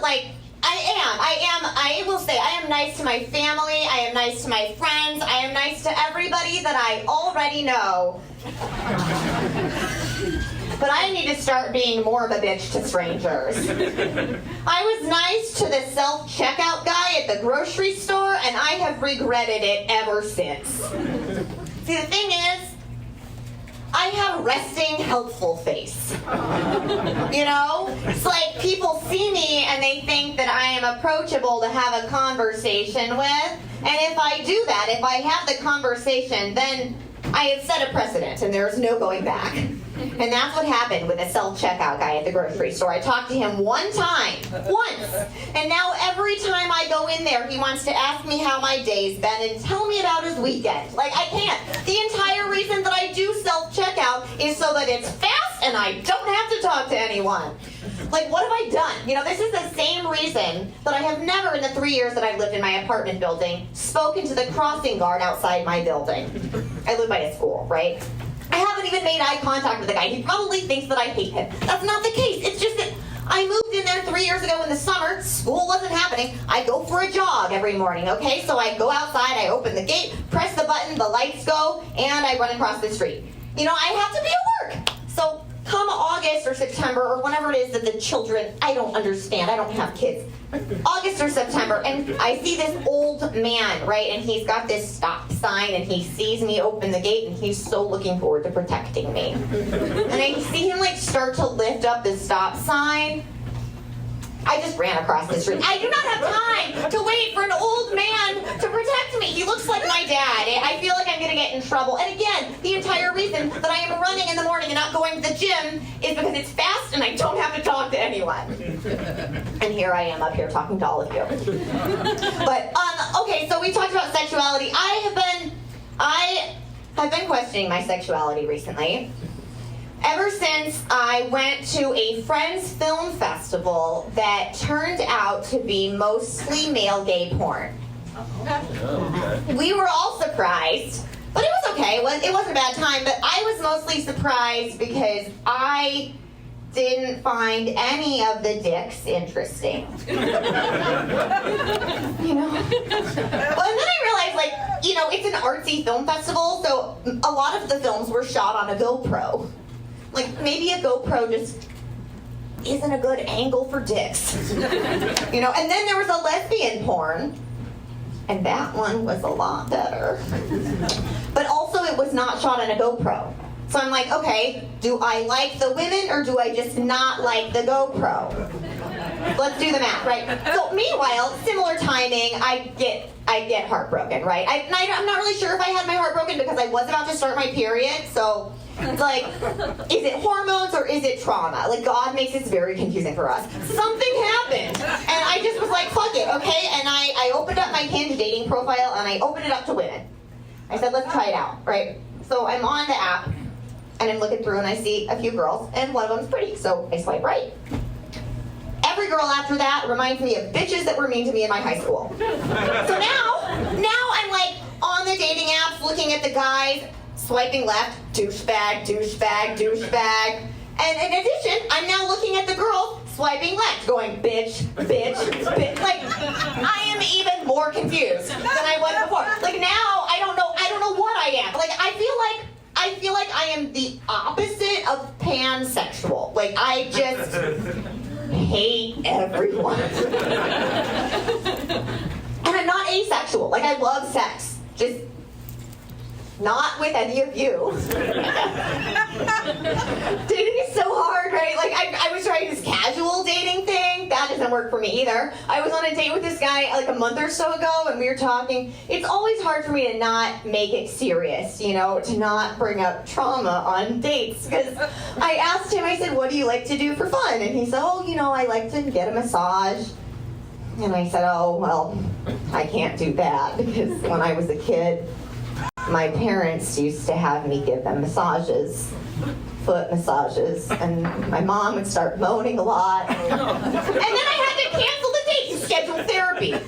like, I will say, I am nice to my family, I am nice to my friends, I am nice to everybody that I already know. But I need to start being more of a bitch to strangers. I was nice to the self-checkout guy at the grocery store, and I have regretted it ever since. See, the thing is, I have resting, helpful face. You know? It's like people see me and they think that I am approachable to have a conversation with. And if I do that, if I have the conversation, then I have set a precedent and there's no going back. And that's what happened with the self-checkout guy at the grocery store. I talked to him once. And now every time I go in there, he wants to ask me how my day's been and tell me about his weekend. Like, I can't. The entire reason that I do self-checkout is so that it's fast and I don't have to talk to anyone. Like, what have I done? You know, this is the same reason that I have never, in the 3 years that I've lived in my apartment building, spoken to the crossing guard outside my building. I live by a school, right? I haven't even made eye contact with the guy. He probably thinks that I hate him. That's not the case. It's just that I moved in there 3 years ago in the summer. School wasn't happening. I go for a jog every morning, okay? So I go outside, I open the gate, press the button, the lights go, and I run across the street. You know, I have to be at work. So come August or September or whenever it is that the children, I don't understand. I don't have kids. August or September, and I see this old man, right, and he's got this stop sign, and he sees me open the gate, and he's so looking forward to protecting me. And I see him, like, start to lift up the stop sign. I just ran across the street. I do not have time to wait for an old man to protect me. He looks like my dad. I feel like I'm going to get in trouble. And again, the entire reason that I am running in the morning and not going to the gym is because it's fast and I don't have to talk to anyone. And here I am up here talking to all of you. But, okay, so we talked about sexuality. I have been questioning my sexuality recently. Ever since I went to a friend's film festival that turned out to be mostly male gay porn. We were all surprised, but it was okay. It wasn't a bad time, but I was mostly surprised because I didn't find any of the dicks interesting. You know? Well, and then I realized, like, you know, it's an artsy film festival, so a lot of the films were shot on a GoPro. Like, maybe a GoPro just isn't a good angle for dicks. You know, and then there was a lesbian porn, and that one was a lot better. But also it was not shot on a GoPro. So I'm like, okay, do I like the women or do I just not like the GoPro? Let's do the math, right? So meanwhile, similar timing, I get heartbroken, right? I'm not really sure if I had my heart broken because I was about to start my period, so it's like, is it hormones or is it trauma? Like, God makes this very confusing for us. Something happened, and I just was like, fuck it, okay? And I opened up my Hinge dating profile, and I opened it up to women. I said, let's try it out, right? So I'm on the app, and I'm looking through, and I see a few girls, and one of them's pretty, so I swipe right. Every girl after that reminds me of bitches that were mean to me in my high school. So now I'm like on the dating apps looking at the guys, swiping left, douchebag, douchebag, douchebag. And in addition, I'm now looking at the girls, swiping left, going bitch, bitch, bitch. Like, I am even more confused than I was before. Like, now I don't know what I am. Like, I feel like I am the opposite of pansexual. Like, I just hate everyone. And I'm not asexual. Like, I love sex. Just not with any of you. Dating is so hard, right? Like, I was trying this casual dating thing. That doesn't work for me either. I was on a date with this guy like a month or so ago, and we were talking. It's always hard for me to not make it serious, you know, to not bring up trauma on dates. Because I asked him, I said, what do you like to do for fun? And he said, oh, you know, I like to get a massage. And I said, oh, well, I can't do that because when I was a kid, my parents used to have me give them massages, foot massages, and my mom would start moaning a lot. And then I had to cancel the date to schedule therapy.